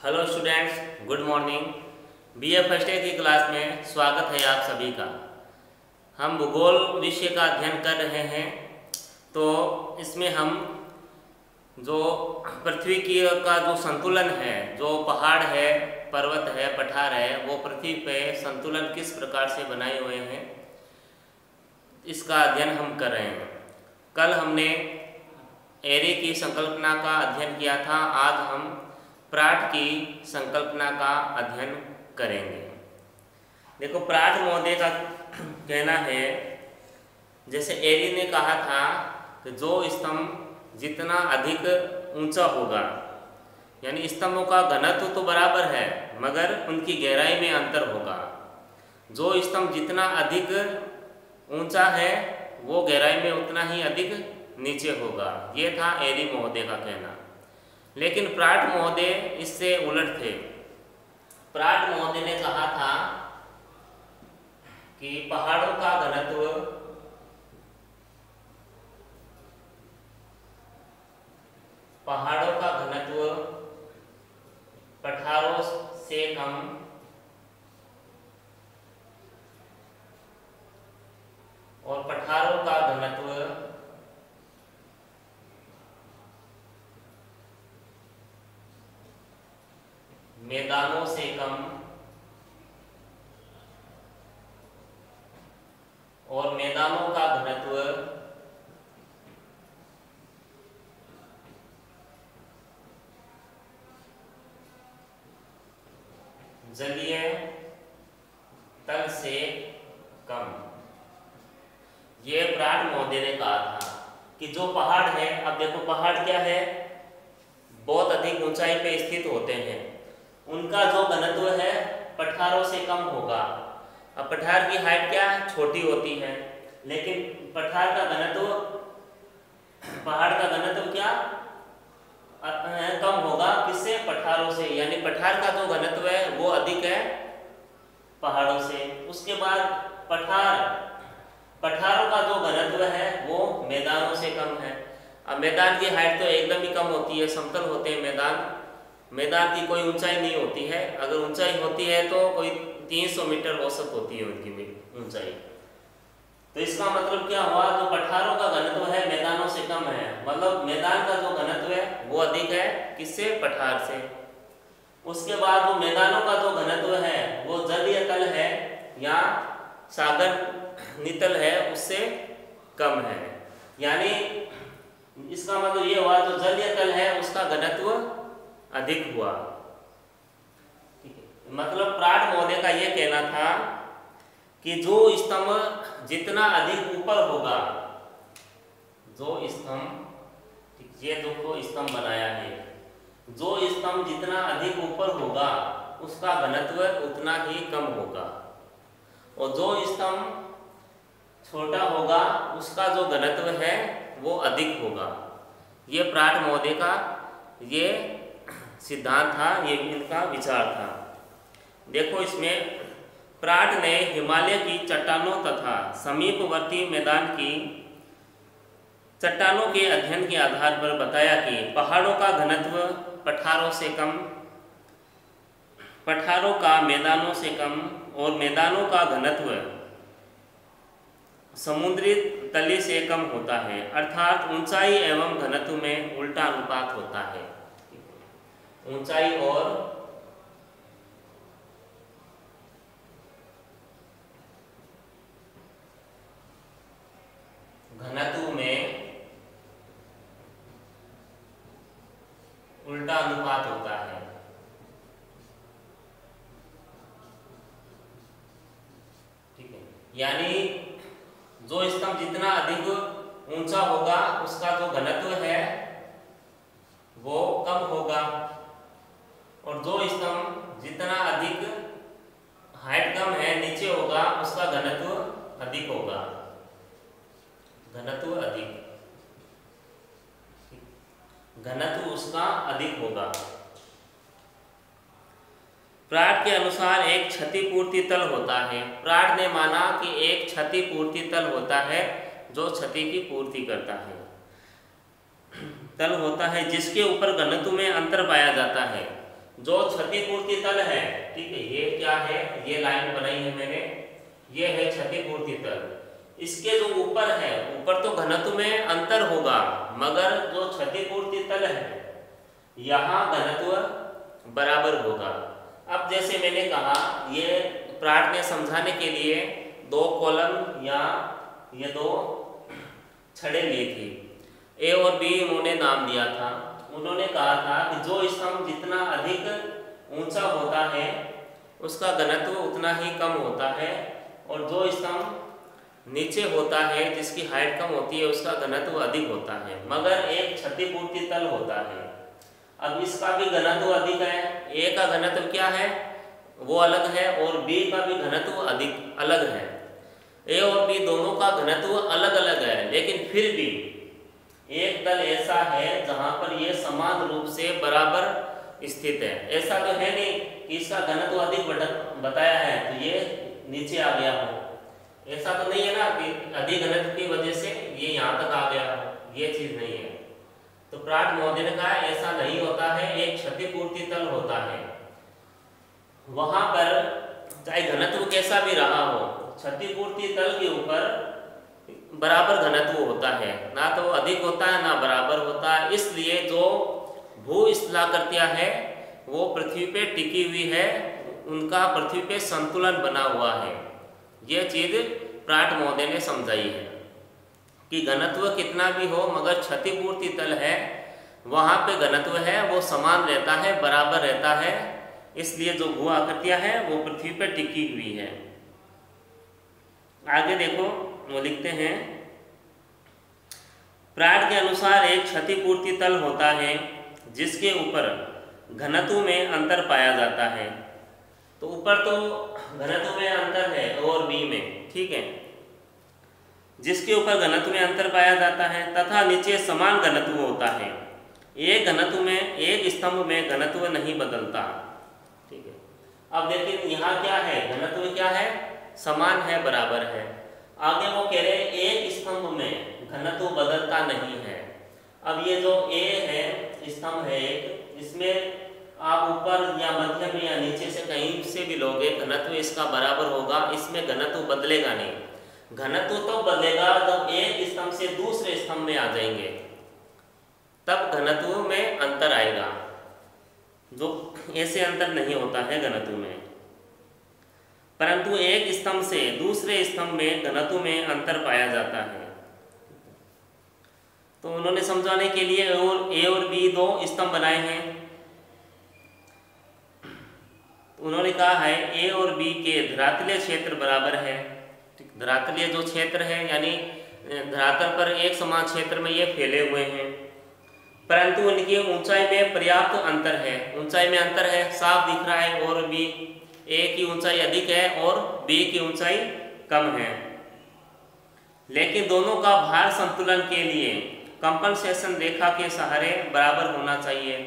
Hello students, good morning. BA first year की class में स्वागत है आप सभी का। हम भूगोल विषय का अध्ययन कर रहे हैं। तो इसमें हम जो पृथ्वी की का जो संतुलन है, जो पहाड़ है, पर्वत है, पठार है, वो पृथ्वी पे संतुलन किस प्रकार से बनाए हुए हैं, इसका अध्ययन हम कर रहे हैं। कल हमने एरे की संकल्पना का अध्ययन किया था। आज हम प्राट की संकल्पना का अध्ययन करेंगे। देखो, प्राट महोदय का कहना है, जैसे एरी ने कहा था कि जो स्तंभ जितना अधिक ऊंचा होगा, यानी स्तंभों का घनत्व तो बराबर है मगर उनकी गहराई में अंतर होगा। जो स्तंभ जितना अधिक ऊंचा है वो गहराई में उतना ही अधिक नीचे होगा। ये था एरी महोदय का कहना। लेकिन प्राट महोदय इससे उलट थे। प्राट महोदय ने कहा था कि पहाड़ों का घनत्व पठारों से कम और पठारों का घनत्व मैदानों से कम और मैदानों का घनत्व जलीय तल से कम। ये प्राट महोदय ने कहा था कि जो पहाड़ है, अब देखो पहाड़ क्या है, बहुत अधिक ऊंचाई पे स्थित होते हैं, उनका जो घनत्व है पठारों से कम होगा। अब पठार की हाइट क्या छोटी होती है, लेकिन पठार का घनत्व, पहाड़ का घनत्व क्या कम होगा। किससे? पठारों से। यानी पठार का जो घनत्व है वो अधिक है पहाड़ों से। उसके बाद पठारों का जो घनत्व है वो मैदानों से कम है। अब मैदान की हाइट तो एकदम ही कम होती है, समतल होते हैं मैदान की कोई ऊंचाई नहीं होती है। अगर ऊंचाई होती है तो कोई 300 मीटर औसत होती है उनकी ऊंचाई। तो इसका मतलब क्या हुआ, जो पठारों का घनत्व है मैदानों से कम है, मतलब मैदान का जो घनत्व है वो अधिक है किससे? पठार से। उसके बाद वो मैदानों का जो घनत्व है वो जलीय तल है या सागर नितल है उससे कम है। यानी इसका मतलब ये हुआ, जो जलीय तल है उसका घनत्व अधिक हुआ। ठीक है, मतलब प्राट महोदय का यह कहना था कि जो स्तंभ जितना अधिक ऊपर होगा, जो स्तंभ, ये देखो स्तंभ बनाया है, जो स्तंभ जितना अधिक ऊपर होगा उसका घनत्व उतना ही कम होगा, और जो स्तंभ छोटा होगा उसका जो घनत्व है वो अधिक होगा। ये प्राट महोदय का ये सिद्धांत था, ये इनका विचार था। देखो, इसमें प्राट ने हिमालय की चट्टानों तथा समीपवर्ती मैदान की चट्टानों के अध्ययन के आधार पर बताया कि पहाड़ों का घनत्व पठारों से कम, पठारों का मैदानों से कम और मैदानों का घनत्व समुद्री तली से कम होता है। अर्थात ऊंचाई एवं घनत्व में उल्टा अनुपात होता है। ऊंचाई और घनत्व में उल्टा अनुपात होता है। ठीक है, यानी जो स्तंभ जितना अधिक ऊंचा होगा उसका जो घनत्व है वो कम होगा, और जो स्तंभ जितना अधिक हाइट कम है, नीचे होगा, उसका घनत्व अधिक होगा। घनत्व उसका अधिक होगा। प्राट के अनुसार एक क्षतिपूर्ति तल होता है। प्राट ने माना कि एक क्षतिपूर्ति तल होता है जो क्षति की पूर्ति करता है। तल होता है जिसके ऊपर घनत्व में अंतर पाया जाता है। जो क्षतिपूर्ति तल है, ठीक है, ये क्या है, ये लाइन बनाई है मैंने, ये है क्षतिपूर्ति तल। इसके जो ऊपर है, ऊपर तो घनत्व में अंतर होगा, मगर जो क्षतिपूर्ति तल है यहाँ घनत्व बराबर होगा। अब जैसे मैंने कहा, ये प्राट ने समझाने के लिए दो कॉलम या ये दो छड़े लिए थे, ए और बी उन्होंने नाम दिया था। उन्होंने कहा था कि जो स्तंभ जितना अधिक ऊंचा होता है उसका घनत्व उतना ही कम होता है, और जो स्तंभ नीचे होता है जिसकी हाइट कम होती है उसका घनत्व अधिक होता है, मगर एक क्षतिपूर्ति तल होता है। अब इसका भी घनत्व अधिक है, ए का घनत्व क्या है वो अलग है, और बी का भी घनत्व अधिक अलग है। ए और बी दोनों का घनत्व अलग अलग है, लेकिन फिर भी एक तल ऐसा है जहां पर ये समान रूप से बराबर स्थित है। ऐसा तो है नहीं कि इसका घनत्व अधिक बताया है तो ये नीचे आ गया हो, ऐसा तो नहीं है ना कि अधिक घनत्व की वजह से ये यहाँ तक आ गया हो, ये चीज नहीं है। तो प्राट महोदय ने कहा ऐसा नहीं होता है, एक क्षतिपूर्ति तल होता है, वहां पर चाहे घनत्व कैसा भी रहा हो, क्षतिपूर्ति तल के ऊपर बराबर घनत्व होता है, ना तो अधिक होता है ना बराबर होता है। इसलिए जो भूस्थलाकृतियां है वो पृथ्वी पे टिकी हुई है, उनका पृथ्वी पे संतुलन बना हुआ है। यह चीज प्राट महोदय ने समझाई है कि घनत्व कितना भी हो मगर क्षतिपूर्ति तल है वहां पे घनत्व है वो समान रहता है, बराबर रहता है। इसलिए जो भू आकृतियां हैं वो पृथ्वी पर टिकी हुई है। आगे देखो, वो लिखते हैं, प्राट के अनुसार एक क्षतिपूर्ति तल होता है जिसके ऊपर घनत्व में अंतर पाया जाता है। तो ऊपर तो घनत्व में अंतर है और बी में, ठीक है, जिसके ऊपर घनत्व में अंतर पाया जाता है तथा नीचे समान घनत्व होता है। एक घनत्व में, एक स्तंभ में घनत्व नहीं बदलता, ठीक है। अब देखिए यहाँ क्या है, घनत्व क्या है, समान है, बराबर है। आगे वो कह रहे हैं एक स्तंभ में घनत्व बदलता नहीं है। अब ये जो ए है, स्तंभ है एक, इसमें आप ऊपर या मध्य में या नीचे से कहीं से भी लोगे घनत्व इसका बराबर होगा, इसमें घनत्व बदलेगा नहीं। घनत्व तो बदलेगा जब एक स्तंभ से दूसरे स्तंभ में आ जाएंगे, तब घनत्व में अंतर आएगा, जो ऐसे अंतर नहीं होता है घनत्व में। परंतु एक स्तंभ से दूसरे स्तंभ में घनत्व में अंतर पाया जाता है। तो उन्होंने समझाने के लिए ए और बी दो स्तंभ बनाए हैं। उन्होंने कहा है ए और बी के धरातलीय क्षेत्र बराबर है। धरातलीय जो क्षेत्र है यानी धरातल पर एक समान क्षेत्र में ये फैले हुए हैं, परंतु उनकी ऊंचाई में पर्याप्त अंतर है। ऊंचाई में अंतर है, साफ दिख रहा है, और बी ए की ऊंचाई अधिक है और बी की ऊंचाई कम है। लेकिन दोनों का भार संतुलन के लिए कंपनसेशन रेखा के सहारे बराबर होना चाहिए।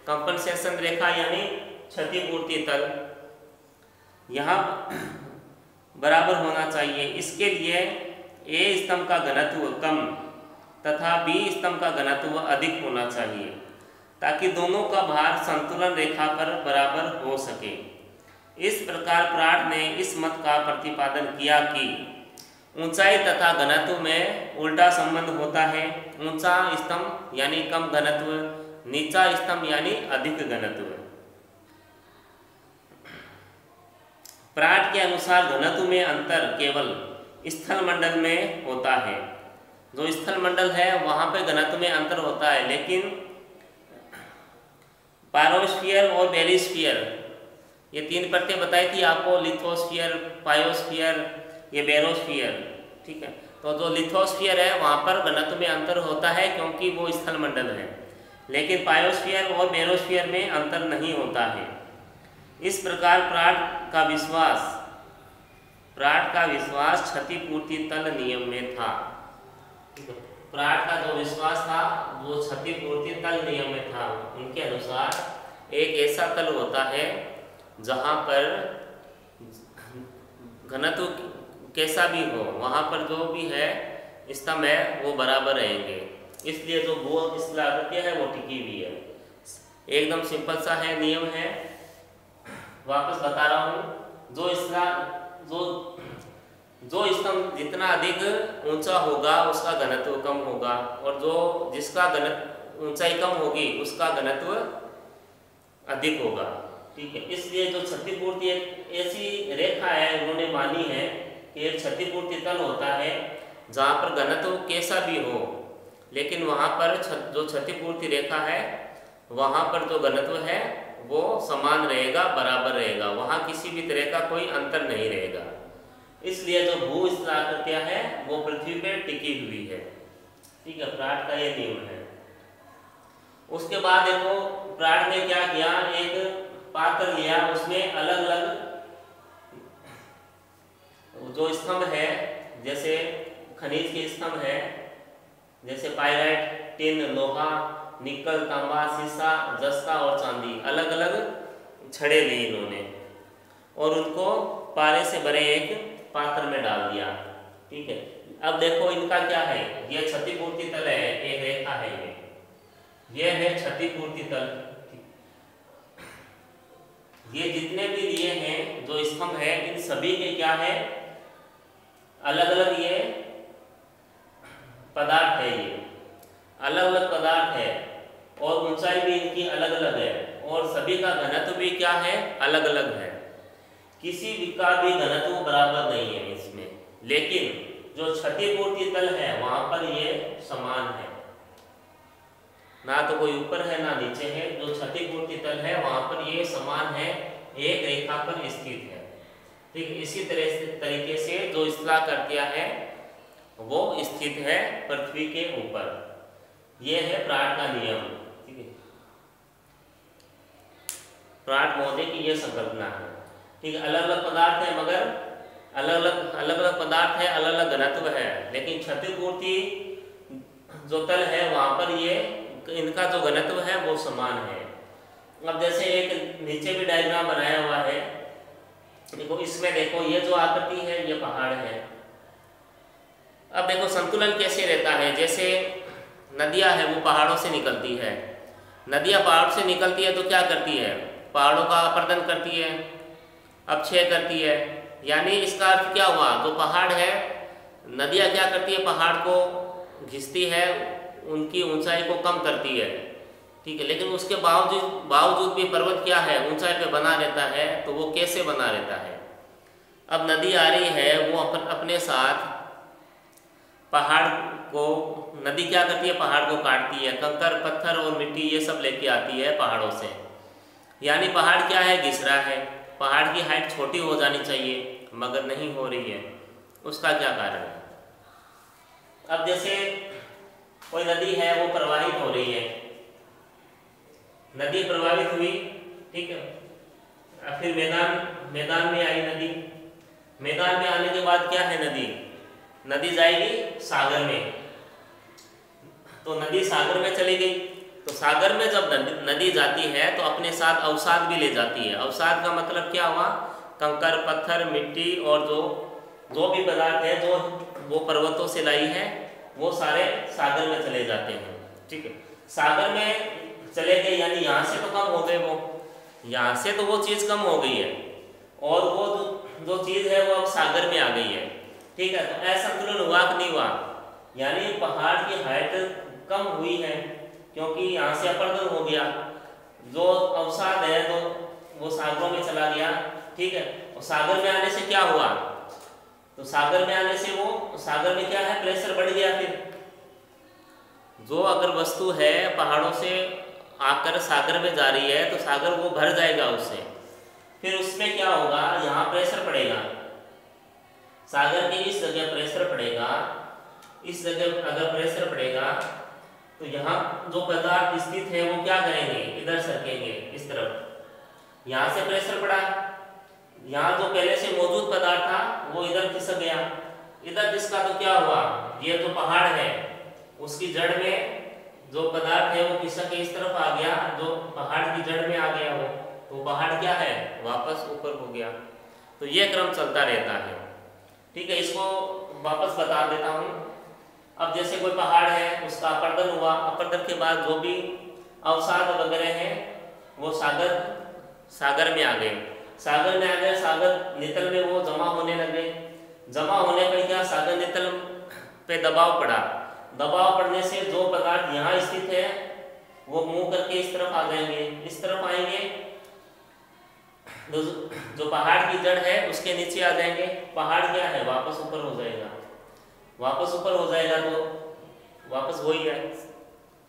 कंपनसेशन रेखा यानी क्षतिपूर्ति तल यहाँ बराबर होना चाहिए। इसके लिए ए स्तंभ का घनत्व कम तथा बी स्तंभ का घनत्व अधिक होना चाहिए, ताकि दोनों का भार संतुलन रेखा पर बराबर हो सके। इस प्रकार प्राट ने इस मत का प्रतिपादन किया कि ऊंचाई तथा घनत्व में उल्टा संबंध होता है। ऊंचा स्तंभ यानी कम घनत्व, नीचा स्तंभ यानी अधिक घनत्व। प्राट के अनुसार घनत्व में अंतर केवल स्थल मंडल में होता है। जो स्थल मंडल है वहां पर घनत्व में अंतर होता है, लेकिन पायरोस्फीयर और बेरिस्फीयर, ये तीन परतें बताई थी आपको, लिथोस्फीयर, पायोस्फीयर, ये बेरोस्फीयर, ठीक है। तो जो लिथोस्फीयर है वहाँ पर घनत्व में अंतर होता है क्योंकि वो स्थल मंडल है, लेकिन पायोस्फीयर और बेरोस्फीयर में अंतर नहीं होता है। इस प्रकार प्राट का विश्वास क्षतिपूर्ति तल नियम में था। प्राट का जो विश्वास था वो क्षतिपूर्ति तल नियम में था। उनके अनुसार एक ऐसा तल होता है जहाँ पर घनत्व कैसा भी हो, वहाँ पर जो भी है स्तंभ है वो बराबर रहेंगे। इसलिए जो भू स्थलाकृतियां है वो टिकी हुई है। एकदम सिंपल सा है, नियम है। वापस बता रहा हूँ, जो स्तंभ जितना अधिक ऊंचा होगा उसका घनत्व कम होगा, और जिसका ऊंचाई कम होगी उसका घनत्व अधिक होगा। ठीक है, इसलिए जो क्षतिपूर्ति एक ऐसी रेखा है उन्होंने मानी है कि एक क्षतिपूर्ति तल होता है जहाँ पर घनत्व कैसा भी हो, लेकिन वहाँ पर जो क्षतिपूर्ति रेखा है वहाँ पर जो घनत्व है वो समान रहेगा, बराबर रहेगा, वहाँ किसी भी तरह का कोई अंतर नहीं रहेगा। इसलिए जो भू-स्थलाकृतियाँ है वो पृथ्वी पर टिकी हुई है। ठीक है, प्राट का ये नियम है। उसके बाद देखो प्राट ने क्या किया, एक पात्र लिया, उसमें अलग अलग जो स्तंभ है, जैसे खनिज के स्तंभ है, जैसे पाइराइट, टिन, लोहा, निकल, तांबा, सीसा, जस्ता और चांदी, अलग अलग छड़े लिए इन्होंने और उनको पारे से भरे एक पात्र में डाल दिया। ठीक है, अब देखो इनका क्या है, ये क्षतिपूर्ति तल है, एक रेखा है, ये है क्षतिपूर्ति तल। ये जितने भी लिए हैं जो स्तंभ है, इन सभी के क्या है, अलग अलग ये पदार्थ है, ये अलग अलग पदार्थ है और ऊंचाई भी इनकी अलग अलग है और सभी का घनत्व भी क्या है, अलग अलग है। किसी भी का भी घनत्व बराबर नहीं है इसमें, लेकिन जो क्षतिपूर्ति तल है वहां पर ये समान है, ना तो कोई ऊपर है ना नीचे है। जो क्षतिपूर्ति तल है वहां पर ये समान है, एक रेखा पर स्थित है। ठीक, इसी तरीके से जो स्थलाकृतियां है वो स्थित है पृथ्वी के ऊपर। ये है प्राट का नियम। ठीक है, प्राट महोदय की ये संकल्पना है। ठीक है, अलग अलग पदार्थ है, मगर अलग अलग पदार्थ है, अलग अलग घनत्व है, लेकिन क्षतिपूर्ति जो तल है वहां पर ये इनका जो घनत्व है वो समान है। अब जैसे एक नीचे भी डायग्राम बनाया हुआ है, देखो इसमें देखो ये जो आकृति है ये पहाड़ है। अब देखो संतुलन कैसे रहता है, जैसे नदियां है वो पहाड़ों से निकलती है, नदियां पहाड़ से निकलती है तो क्या करती है, पहाड़ों का अपरदन करती है, अपक्षय करती है। यानी इसका अर्थ क्या हुआ, जो पहाड़ है नदियां क्या करती है, पहाड़ को घिसती है, उनकी ऊंचाई को कम करती है। ठीक है, लेकिन उसके बावजूद भी पर्वत क्या है, ऊंचाई पे बना रहता है। तो वो कैसे बना रहता है, अब नदी आ रही है वो अपने साथ पहाड़ को, नदी क्या करती है, पहाड़ को काटती है, कंकर पत्थर और मिट्टी ये सब लेके आती है पहाड़ों से। यानी पहाड़ क्या है, घिस रहा है, पहाड़ की हाइट छोटी हो जानी चाहिए मगर नहीं हो रही है, उसका क्या कारण है। अब जैसे कोई नदी है वो प्रवाहित हो रही है, नदी प्रवाहित हुई, ठीक है, फिर मैदान में आई नदी, मैदान में आने के बाद क्या है, नदी जाएगी सागर में। तो नदी सागर में चली गई, तो सागर में जब नदी जाती है तो अपने साथ अवसाद भी ले जाती है। अवसाद का मतलब क्या हुआ, कंकर पत्थर मिट्टी और जो भी पदार्थ है जो वो पर्वतों से लाई है वो सारे सागर में चले जाते हैं। ठीक है, सागर में चले गए यानी यहाँ से तो कम हो गए, वो यहाँ से तो वो चीज़ कम हो गई है और वो जो चीज़ है वो अब सागर में आ गई है। ठीक है, तो असंतुलन हुआ कि नहीं हुआ, यानी पहाड़ की हाइट कम हुई है क्योंकि यहाँ से अपरदन हो गया, जो अवसाद है तो वो सागरों में चला गया। ठीक है, और सागर में आने से क्या हुआ, तो सागर में आने से वो सागर में क्या है, प्रेशर बढ़ गया। फिर जो अगर वस्तु है पहाड़ों से आकर सागर में जा रही है तो सागर वो भर जाएगा उससे, फिर उसमें क्या होगा, यहाँ प्रेशर पड़ेगा, सागर के इस जगह प्रेशर पड़ेगा, इस जगह अगर प्रेशर पड़ेगा तो यहाँ जो पदार्थ स्थित है वो क्या करेंगे, इधर सरकेंगे इस तरफ। यहाँ से प्रेशर पड़ा, यहाँ जो पहले से मौजूद पदार्थ था वो इधर खिसक गया, इधर जिसका तो क्या हुआ, ये जो पहाड़ है उसकी जड़ में जो पदार्थ है वो खिसक के इस तरफ आ गया, जो पहाड़ की जड़ में आ गया वो, तो पहाड़ क्या है, वापस ऊपर हो गया। तो ये क्रम चलता रहता है। ठीक है, इसको वापस बता देता हूँ। अब जैसे कोई पहाड़ है उसका अपरदन हुआ, अपरदन के बाद जो भी अवसाद वगैरह है वो सागर में आ गए। सागर में आ गए, सागर नितल में वो जमा होने लगे। जमा होने पर क्या, सागर नितल पे दबाव पड़ा। दबाव पड़ने से जो पदार्थ यहाँ स्थित है वो मुंह करके इस तरफ आ जाएंगे, इस तरफ आएंगे। जो पहाड़ की जड़ है उसके नीचे आ जाएंगे। पहाड़ क्या है, वापस ऊपर हो जाएगा। वापस ऊपर हो जाएगा तो वापस वही है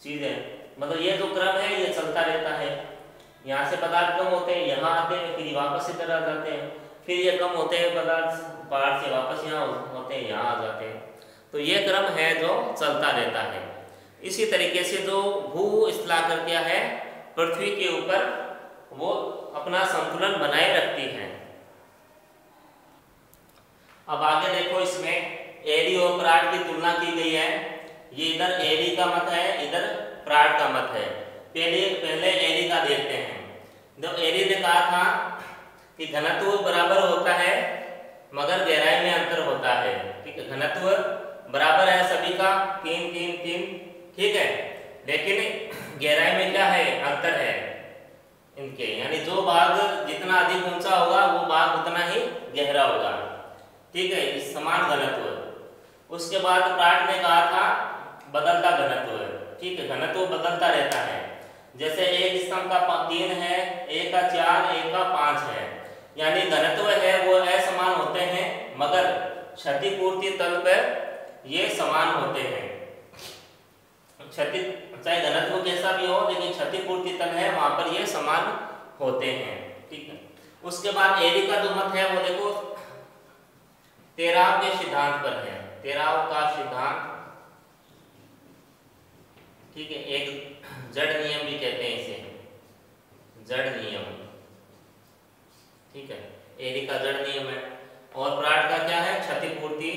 चीज है। मतलब ये जो क्रम है ये चलता रहता है। यहाँ से पदार्थ कम होते हैं, यहाँ आते हैं, फिर वापस इधर आ जाते हैं, फिर ये कम होते हैं पदार्थ पहाड़ से वापस यहाँ होते हैं, यहाँ आ जाते हैं। तो ये क्रम है जो चलता रहता है। इसी तरीके से जो भू स्थलाकर क्या है, पृथ्वी के ऊपर वो अपना संतुलन बनाए रखती है। अब आगे देखो, इसमें एरी और प्राट की तुलना की गई है। ये इधर एरी का मत है, इधर प्राट का मत है। पहले एरी का देखते हैं। जब एरी ने कहा था कि घनत्व बराबर होता है मगर गहराई में अंतर होता है। ठीक है, घनत्व बराबर है सभी का 3 3 3, ठीक है, लेकिन गहराई में क्या है, अंतर है इनके। यानी जो भाग जितना अधिक ऊंचा होगा वो भाग उतना ही गहरा होगा। ठीक है, इस समान घनत्व। उसके बाद प्राट ने कहा था बदलता घनत्व। ठीक है, घनत्व बदलता रहता है। जैसे एक स्तंभ का 3 है, एक का 4, एक का 5 है। यानी घनत्व है वो असमान होते हैं मगर क्षतिपूर्ति तल पर ये समान होते हैं। क्षति चाहे घनत्व कैसा भी हो लेकिन क्षतिपूर्ति तल है वहां पर ये समान होते हैं। ठीक है, उसके बाद एरी का जो मत है वो देखो तेराव के सिद्धांत पर है। तेराव का सिद्धांत, ठीक है, एक जड़ नियम भी कहते हैं इसे, जड़ नियम। ठीक है, एरी का जड़ नियम है। और प्राट का क्या है, क्षतिपूर्ति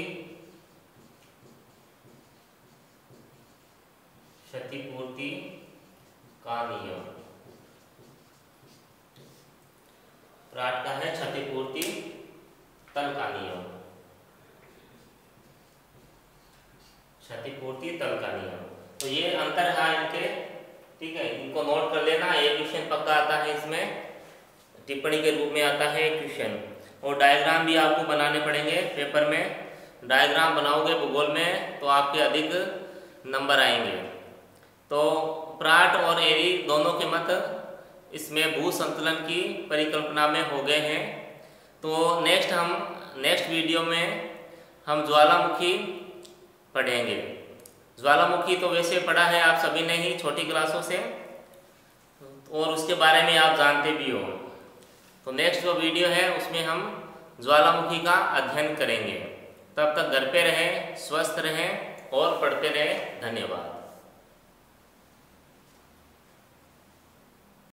का नियम। प्राट का है क्षतिपूर्ति तल का नियम, क्षतिपूर्ति तल का नियम। तो ये अंतर है इनके। ठीक है, इनको नोट कर लेना। एक क्वेश्चन पक्का आता है इसमें, टिप्पणी के रूप में आता है क्वेश्चन। और डायग्राम भी आपको बनाने पड़ेंगे पेपर में। डायग्राम बनाओगे भूगोल में तो आपके अधिक नंबर आएंगे। तो प्राट और एरी दोनों के मत इसमें भू संतुलन की परिकल्पना में हो गए हैं। तो नेक्स्ट वीडियो में हम ज्वालामुखी पढ़ेंगे। ज्वालामुखी तो वैसे पढ़ा है आप सभी ने ही छोटी क्लासों से, और उसके बारे में आप जानते भी हो। तो नेक्स्ट जो वीडियो है उसमें हम ज्वालामुखी का अध्ययन करेंगे। तब तक घर पे रहें, स्वस्थ रहें और पढ़ते रहें। धन्यवाद।